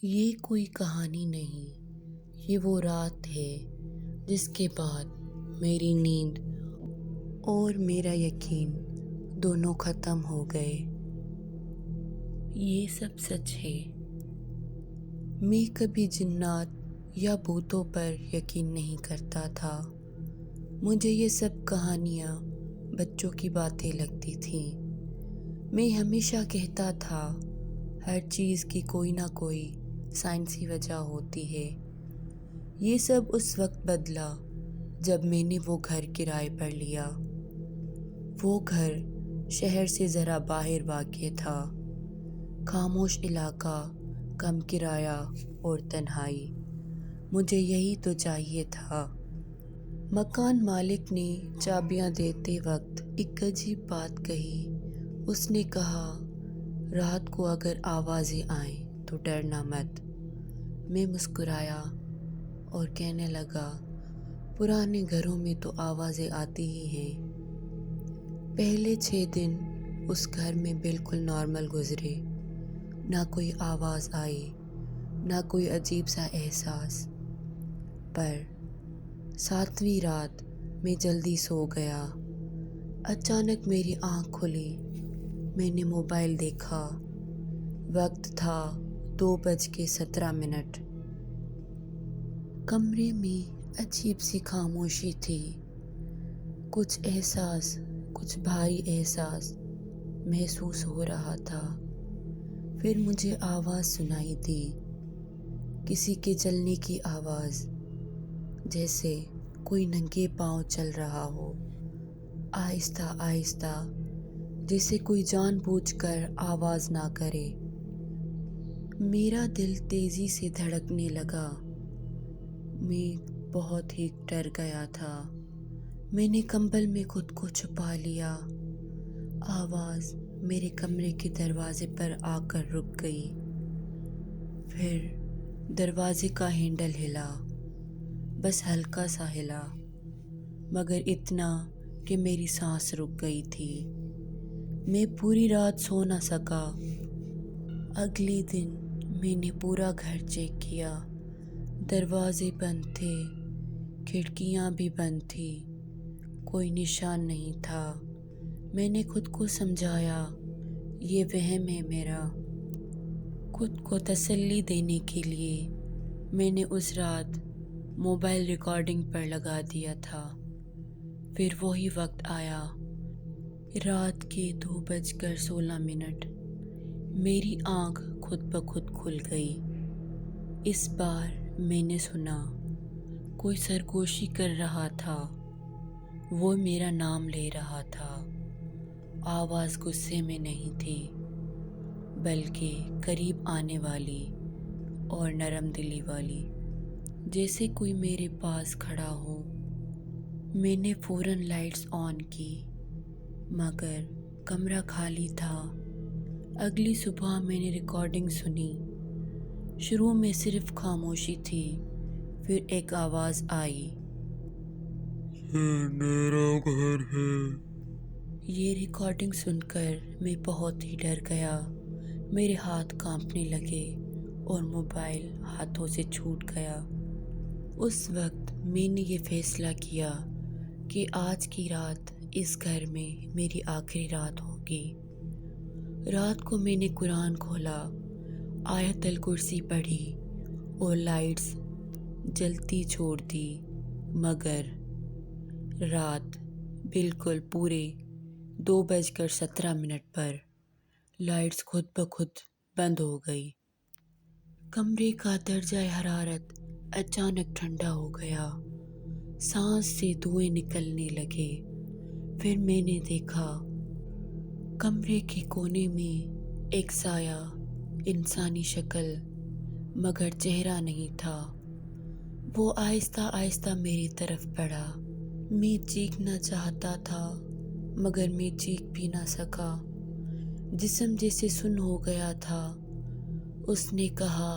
یہ کوئی کہانی نہیں، یہ وہ رات ہے جس کے بعد میری نیند اور میرا یقین دونوں ختم ہو گئے۔ یہ سب سچ ہے۔ میں کبھی جنات یا بھوتوں پر یقین نہیں کرتا تھا۔ مجھے یہ سب کہانیاں بچوں کی باتیں لگتی تھیں۔ میں ہمیشہ کہتا تھا ہر چیز کی کوئی نہ کوئی سائنسی وجہ ہوتی ہے۔ یہ سب اس وقت بدلا جب میں نے وہ گھر کرائے پر لیا۔ وہ گھر شہر سے ذرا باہر واقع تھا، خاموش علاقہ، کم کرایہ اور تنہائی۔ مجھے یہی تو چاہیے تھا۔ مکان مالک نے چابیاں دیتے وقت ایک عجیب بات کہی۔ اس نے کہا، رات کو اگر آوازیں آئیں تو ڈرنا مت۔ میں مسکرایا اور کہنے لگا، پرانے گھروں میں تو آوازیں آتی ہی ہیں۔ پہلے 6 دن اس گھر میں بالکل نارمل گزرے۔ نہ کوئی آواز آئی، نہ کوئی عجیب سا احساس۔ پر 7ویں رات میں جلدی سو گیا۔ اچانک میری آنکھ کھلی۔ میں نے موبائل دیکھا۔ وقت تھا 2:17۔ کمرے میں عجیب سی خاموشی تھی۔ کچھ بھاری احساس محسوس ہو رہا تھا۔ پھر مجھے آواز سنائی دی، کسی کے چلنے کی آواز، جیسے کوئی ننگے پاؤں چل رہا ہو، آہستہ آہستہ، جیسے کوئی جان بوجھ کر آواز نہ کرے۔ میرا دل تیزی سے دھڑکنے لگا۔ میں بہت ہی ڈر گیا تھا۔ میں نے کمبل میں خود کو چھپا لیا۔ آواز میرے کمرے کے دروازے پر آ کر رک گئی۔ پھر دروازے کا ہینڈل ہلا، بس ہلکا سا ہلا، مگر اتنا کہ میری سانس رک گئی تھی۔ میں پوری رات سو نہ سکا۔ اگلے دن میں نے پورا گھر چیک کیا۔ دروازے بند تھے، کھڑکیاں بھی بند تھیں، کوئی نشان نہیں تھا۔ میں نے خود کو سمجھایا، یہ وہم ہے میرا۔ خود کو تسلی دینے کے لیے میں نے اس رات موبائل ریکارڈنگ پر لگا دیا تھا۔ پھر وہی وقت آیا، رات کے 2:16۔ میری آنکھ خود بخود کھل گئی۔ اس بار میں نے سنا، کوئی سرگوشی کر رہا تھا۔ وہ میرا نام لے رہا تھا۔ آواز غصے میں نہیں تھی، بلکہ قریب آنے والی اور نرم دلی والی، جیسے کوئی میرے پاس کھڑا ہو۔ میں نے فوراً لائٹس آن کی، مگر کمرہ خالی تھا۔ اگلی صبح میں نے ریکارڈنگ سنی۔ شروع میں صرف خاموشی تھی، پھر ایک آواز آئی، یہ میرا گھر ہے۔ یہ ریکارڈنگ سن کر میں بہت ہی ڈر گیا۔ میرے ہاتھ کانپنے لگے اور موبائل ہاتھوں سے چھوٹ گیا۔ اس وقت میں نے یہ فیصلہ کیا کہ آج کی رات اس گھر میں میری آخری رات ہوگی۔ رات کو میں نے قرآن کھولا، آیت الکرسی پڑھی اور لائٹس جلتی چھوڑ دی، مگر رات بالکل پورے 2:17 پر لائٹس خود بخود بند ہو گئی۔ کمرے کا درجہ حرارت اچانک ٹھنڈا ہو گیا۔ سانس سے دھوئیں نکلنے لگے۔ پھر میں نے دیکھا، کمرے کے کونے میں ایک سایہ، انسانی شکل، مگر چہرہ نہیں تھا۔ وہ آہستہ آہستہ میری طرف بڑھا۔ میں چیخنا چاہتا تھا، مگر میں چیخ بھی نہ سکا۔ جسم جیسے سن ہو گیا تھا۔ اس نے کہا،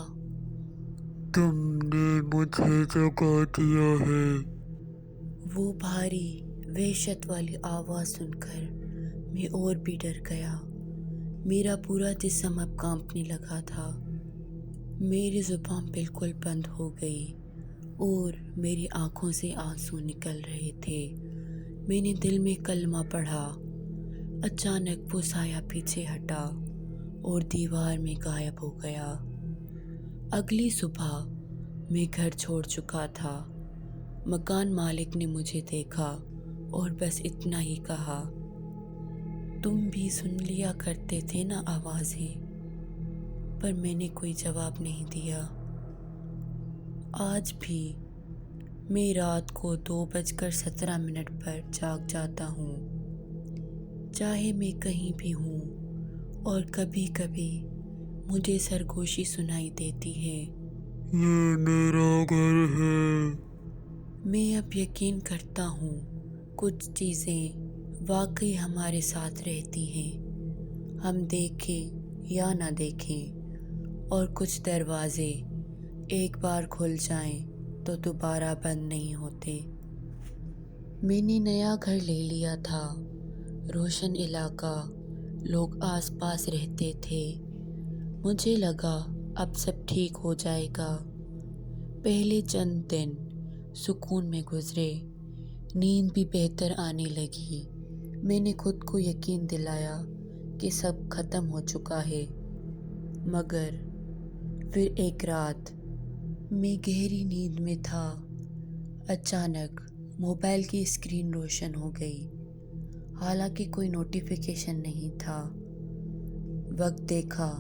تم نے مجھے جگا دیا ہے۔ وہ بھاری وحشت والی آواز سن کر میں اور بھی ڈر گیا۔ میرا پورا جسم اب کانپنے لگا تھا۔ میری زبان بالکل بند ہو گئی اور میری آنکھوں سے آنسو نکل رہے تھے۔ میں نے دل میں کلمہ پڑھا۔ اچانک وہ سایہ پیچھے ہٹا اور دیوار میں غائب ہو گیا۔ اگلی صبح میں گھر چھوڑ چکا تھا۔ مکان مالک نے مجھے دیکھا اور بس اتنا ہی کہا، تم بھی سن لیا کرتے تھے نا آوازیں؟ پر میں نے کوئی جواب نہیں دیا۔ آج بھی میں رات کو 2:17 پر جاگ جاتا ہوں، چاہے میں کہیں بھی ہوں، اور کبھی کبھی مجھے سرگوشی سنائی دیتی ہے، یہ میرا گھر ہے۔ میں اب یقین کرتا ہوں کچھ چیزیں واقعی ہمارے ساتھ رہتی ہیں، ہم دیکھیں یا نہ دیکھیں، اور کچھ دروازے ایک بار کھل جائیں تو دوبارہ بند نہیں ہوتے۔ میں نے نیا گھر لے لیا تھا، روشن علاقہ، لوگ آس پاس رہتے تھے۔ مجھے لگا اب سب ٹھیک ہو جائے گا۔ پہلے چند دن سکون میں گزرے، نیند بھی بہتر آنے لگی۔ میں نے خود کو یقین دلایا کہ سب ختم ہو چکا ہے، مگر پھر ایک رات میں گہری نیند میں تھا، اچانک موبائل کی اسکرین روشن ہو گئی، حالانکہ کوئی نوٹیفیکیشن نہیں تھا۔ وقت دیکھا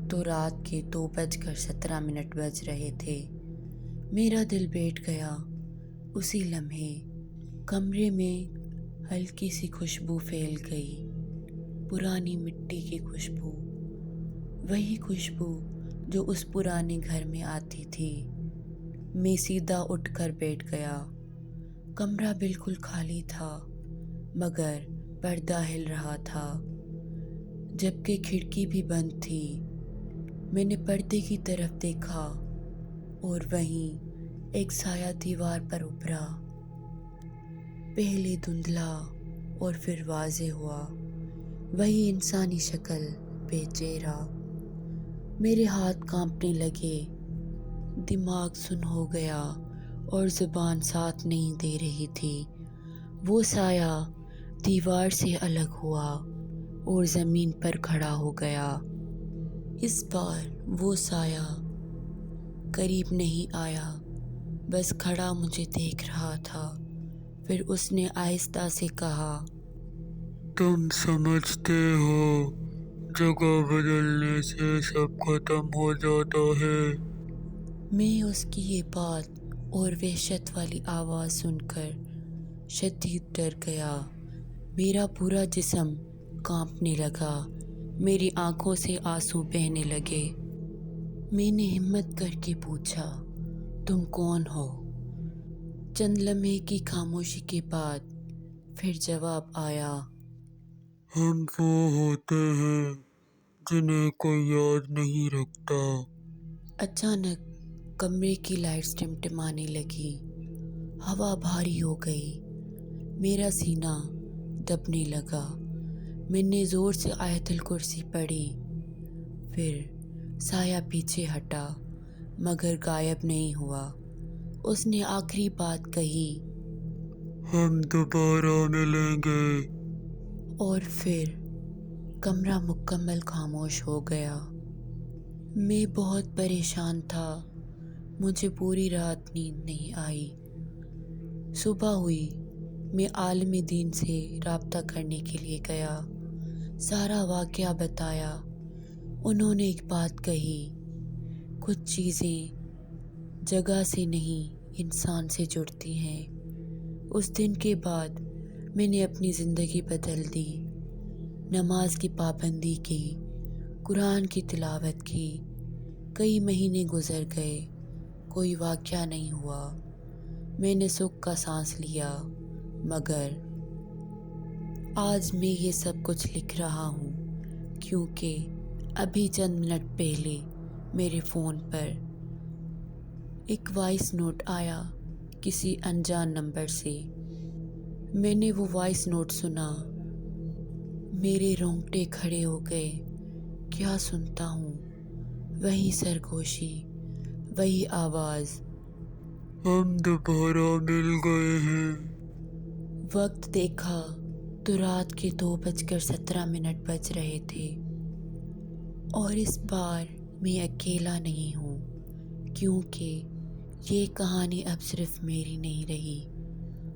تو رات کے 2:17 بج رہے تھے۔ میرا دل بیٹھ گیا۔ اسی لمحے کمرے میں ہلکی سی خوشبو پھیل گئی، پرانی مٹی کی خوشبو، وہی خوشبو جو اس پرانے گھر میں آتی تھی۔ میں سیدھا اٹھ کر بیٹھ گیا۔ کمرہ بالکل خالی تھا، مگر پردہ ہل رہا تھا، جبکہ کھڑکی بھی بند تھی۔ میں نے پردے کی طرف دیکھا اور وہیں ایک سایہ دیوار پر ابھرا، پہلے دھندلا اور پھر واضح ہوا، وہی انسانی شکل، بے چہرہ۔ میرے ہاتھ کانپنے لگے، دماغ سن ہو گیا اور زبان ساتھ نہیں دے رہی تھی۔ وہ سایہ دیوار سے الگ ہوا اور زمین پر کھڑا ہو گیا۔ اس بار وہ سایہ قریب نہیں آیا، بس کھڑا مجھے دیکھ رہا تھا۔ پھر اس نے آہستہ سے کہا، تم سمجھتے ہو جگہ بدلنے سے سب ختم ہو جاتا ہے؟ میں اس کی یہ بات اور وحشت والی آواز سن کر شدید ڈر گیا۔ میرا پورا جسم کانپنے لگا، میری آنکھوں سے آنسو بہنے لگے۔ میں نے ہمت کر کے پوچھا، تم کون ہو؟ چند لمحے کی خاموشی کے بعد پھر جواب آیا، ہم وہ ہوتے ہیں جنہیں کوئی یاد نہیں رکھتا۔ اچانک کمرے کی لائٹس ٹمٹمانے لگی، ہوا بھاری ہو گئی، میرا سینہ دبنے لگا۔ میں نے زور سے آیت الکرسی پڑھی، پھر سایہ پیچھے ہٹا، مگر غائب نہیں ہوا۔ اس نے آخری بات کہی، ہم دوبارہ ملیں گے، اور پھر کمرہ مکمل خاموش ہو گیا۔ میں بہت پریشان تھا، مجھے پوری رات نیند نہیں آئی۔ صبح ہوئی، میں عالم دین سے رابطہ کرنے کے لیے گیا، سارا واقعہ بتایا۔ انہوں نے ایک بات کہی، کچھ چیزیں جگہ سے نہیں انسان سے جڑتی ہیں۔ اس دن کے بعد میں نے اپنی زندگی بدل دی، نماز کی پابندی کی، قرآن کی تلاوت کی۔ کئی مہینے گزر گئے، کوئی واقعہ نہیں ہوا۔ میں نے سکھ کا سانس لیا، مگر آج میں یہ سب کچھ لکھ رہا ہوں کیونکہ ابھی چند منٹ پہلے میرے فون پر ایک وائس نوٹ آیا کسی انجان نمبر سے۔ میں نے وہ وائس نوٹ سنا، میرے رونگٹے کھڑے ہو گئے۔ کیا سنتا ہوں؟ وہی سرگوشی، وہی آواز، ہم دوبارہ مل گئے ہیں۔ وقت دیکھا تو رات کے 2:17 بج رہے تھے، اور اس بار میں اکیلا نہیں ہوں، کیونکہ یہ کہانی اب صرف میری نہیں رہی۔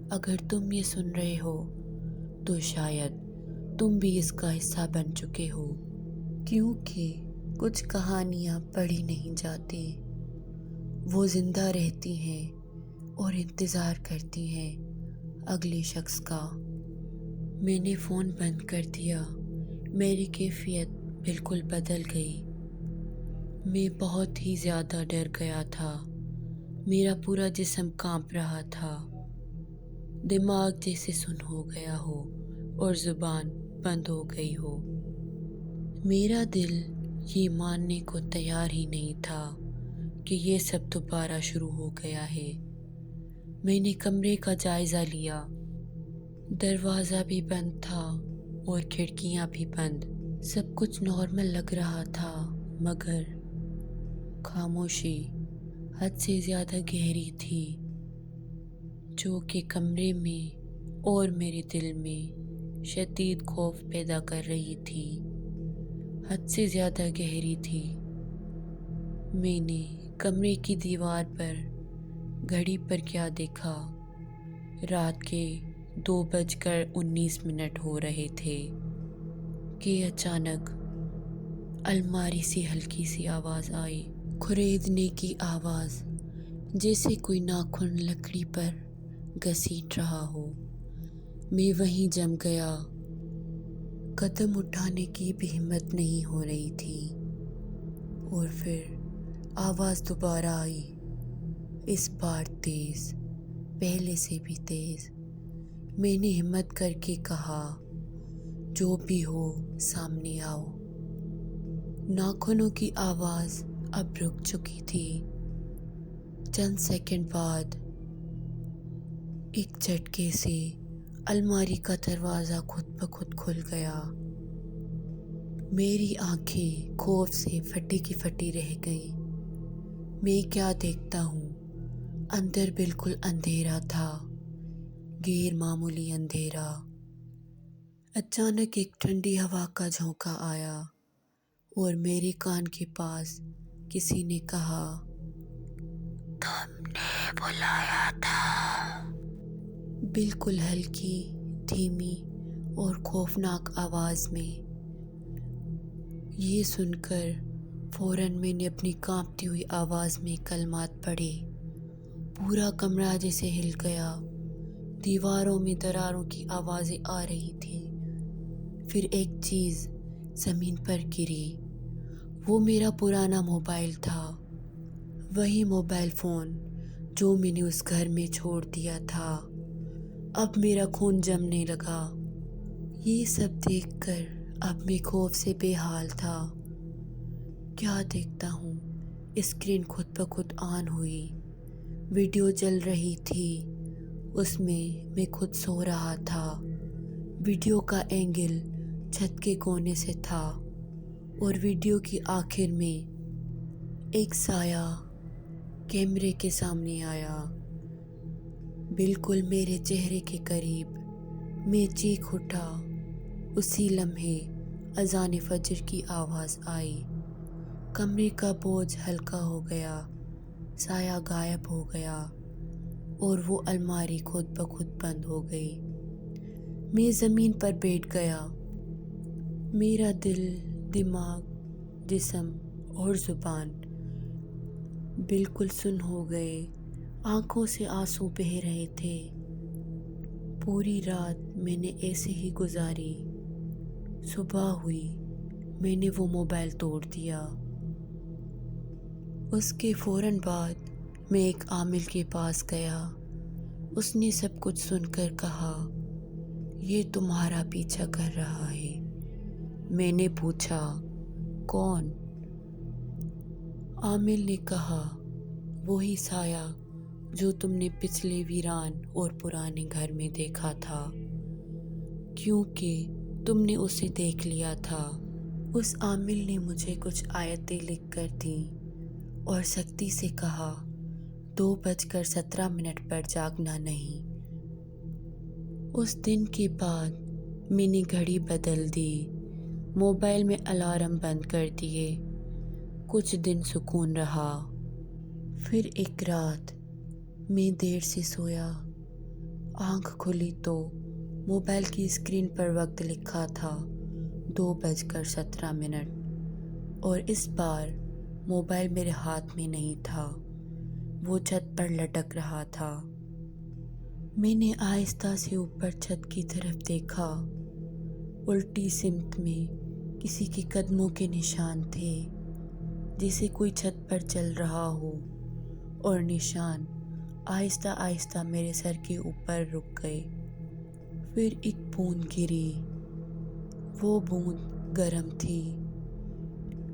اگر تم یہ سن رہے ہو تو شاید تم بھی اس کا حصہ بن چکے ہو، کیونکہ کچھ کہانیاں پڑھی نہیں جاتی، وہ زندہ رہتی ہیں اور انتظار کرتی ہیں اگلے شخص کا۔ میں نے فون بند کر دیا، میری کیفیت بالکل بدل گئی۔ میں بہت ہی زیادہ ڈر گیا تھا، میرا پورا جسم کانپ رہا تھا، دماغ جیسے سن ہو گیا ہو اور زبان بند ہو گئی ہو۔ میرا دل یہ ماننے کو تیار ہی نہیں تھا کہ یہ سب دوبارہ شروع ہو گیا ہے۔ میں نے کمرے کا جائزہ لیا، دروازہ بھی بند تھا اور کھڑکیاں بھی بند۔ سب کچھ نارمل لگ رہا تھا، مگر خاموشی حد سے زیادہ گہری تھی، جو کہ کمرے میں اور میرے دل میں شدید خوف پیدا کر رہی تھی۔ حد سے زیادہ گہری تھی۔ میں نے کمرے کی دیوار پر گھڑی پر کیا دیکھا، رات کے 2:19 ہو رہے تھے کہ اچانک الماری سے ہلکی سی آواز آئی، کھریدنے کی آواز، جیسے کوئی ناخن لکڑی پر گھسیٹ رہا ہو۔ میں وہیں جم گیا، قدم اٹھانے کی بھی ہمت نہیں ہو رہی تھی۔ اور پھر آواز دوبارہ آئی، اس بار تیز، پہلے سے بھی تیز۔ میں نے ہمت کر کے کہا، جو بھی ہو سامنے آؤ۔ ناخنوں کی آواز اب رک چکی تھی۔ چند سیکنڈ بعد ایک جھٹکے سے الماری کا دروازہ خود بخود کھل گیا۔ میری آنکھیں خوف سے پھٹی کی پھٹی رہ گئیں۔ میں کیا دیکھتا ہوں، اندر بالکل اندھیرا تھا، غیر معمولی اندھیرا۔ اچانک ایک ٹھنڈی ہوا کا جھونکا آیا اور میرے کان کے پاس کسی نے کہا، تم نے بلایا تھا۔ بالکل ہلکی، دھیمی اور خوفناک آواز میں۔ یہ سن کر فوراً میں نے اپنی کانپتی ہوئی آواز میں کلمات پڑھے۔ پورا کمرہ جیسے ہل گیا، دیواروں میں دراروں کی آوازیں آ رہی تھیں۔ پھر ایک چیز زمین پر گری، وہ میرا پرانا موبائل تھا، وہی موبائل فون جو میں نے اس گھر میں چھوڑ دیا تھا۔ اب میرا خون جمنے لگا۔ یہ سب دیکھ کر اب میں خوف سے بے حال تھا۔ کیا دیکھتا ہوں، اسکرین خود بخود آن ہوئی، ویڈیو چل رہی تھی، اس میں خود سو رہا تھا۔ ویڈیو کا اینگل چھت کے کونے سے تھا اور ویڈیو کی آخر میں ایک سایہ کیمرے کے سامنے آیا، بالکل میرے چہرے کے قریب۔ میں چیخ اٹھا۔ اسی لمحے اذان فجر کی آواز آئی، کمرے کا بوجھ ہلکا ہو گیا، سایہ غائب ہو گیا اور وہ الماری خود بخود بند ہو گئی۔ میں زمین پر بیٹھ گیا۔ میرا دل، دماغ، جسم اور زبان بالکل سن ہو گئے، آنکھوں سے آنسو بہہ رہے تھے۔ پوری رات میں نے ایسے ہی گزاری۔ صبح ہوئی، میں نے وہ موبائل توڑ دیا۔ اس کے فوراً بعد میں ایک عامل کے پاس گیا۔ اس نے سب کچھ سن کر کہا، یہ تمہارا پیچھا کر رہا ہے۔ میں نے پوچھا، کون؟ عامل نے کہا، وہی سایہ جو تم نے پچھلے ویران اور پرانے گھر میں دیکھا تھا، کیونکہ تم نے اسے دیکھ لیا تھا، اس عامل نے مجھے کچھ آیتیں لکھ کر دیں اور سختی سے کہا 2:17 پر جاگنا نہیں۔ اس دن کے بعد میں نے گھڑی بدل دی، موبائل میں الارم بند کر دیے، کچھ دن سکون رہا۔ پھر ایک رات میں دیر سے سویا، آنکھ کھلی تو موبائل کی اسکرین پر وقت لکھا تھا 2:17 اور اس بار موبائل میرے ہاتھ میں نہیں تھا، وہ چھت پر لٹک رہا تھا۔ میں نے آہستہ سے اوپر چھت کی طرف دیکھا، الٹی سمت میں کسی کے قدموں کے نشان تھے، جیسے کوئی چھت پر چل رہا ہو، اور نشان آہستہ آہستہ میرے سر کے اوپر رک گئے۔ پھر ایک بوند گری، وہ بوند گرم تھی،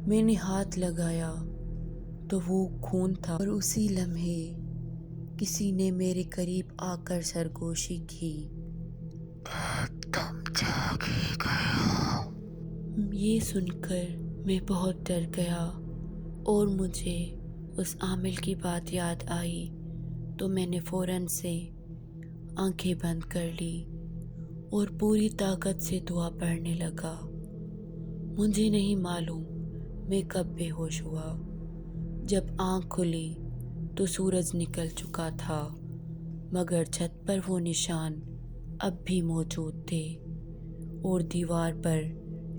میں نے ہاتھ لگایا تو وہ خون تھا، اور اسی لمحے کسی نے میرے قریب آ کر سرگوشی کی، تم جاگ ہی گئے ہو۔ یہ سن کر میں بہت ڈر گیا اور مجھے اس عامل کی بات یاد آئی تو میں نے فوراً سے آنکھیں بند کر لی اور پوری طاقت سے دعا پڑھنے لگا۔ مجھے نہیں معلوم میں کب بے ہوش ہوا۔ جب آنکھ کھلی تو سورج نکل چکا تھا، مگر چھت پر وہ نشان اب بھی موجود تھے اور دیوار پر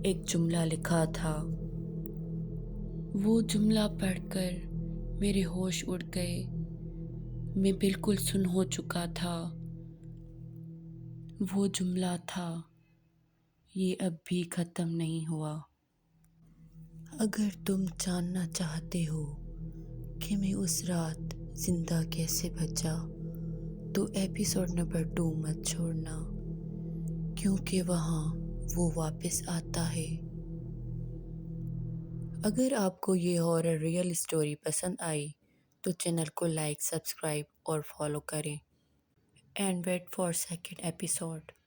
ایک جملہ لکھا تھا۔ وہ جملہ پڑھ کر میرے ہوش اڑ گئے، میں بالکل سن ہو چکا تھا۔ وہ جملہ تھا، یہ اب بھی ختم نہیں ہوا۔ اگر تم جاننا چاہتے ہو کہ میں اس رات زندہ کیسے بچا تو ایپیسوڈ نمبر 2 مت چھوڑنا، کیونکہ وہاں وہ واپس آتا ہے۔ اگر آپ کو یہ ہارر ریئل اسٹوری پسند آئی تو چینل کو لائک، سبسکرائب اور فالو کریں، and wait for second episode.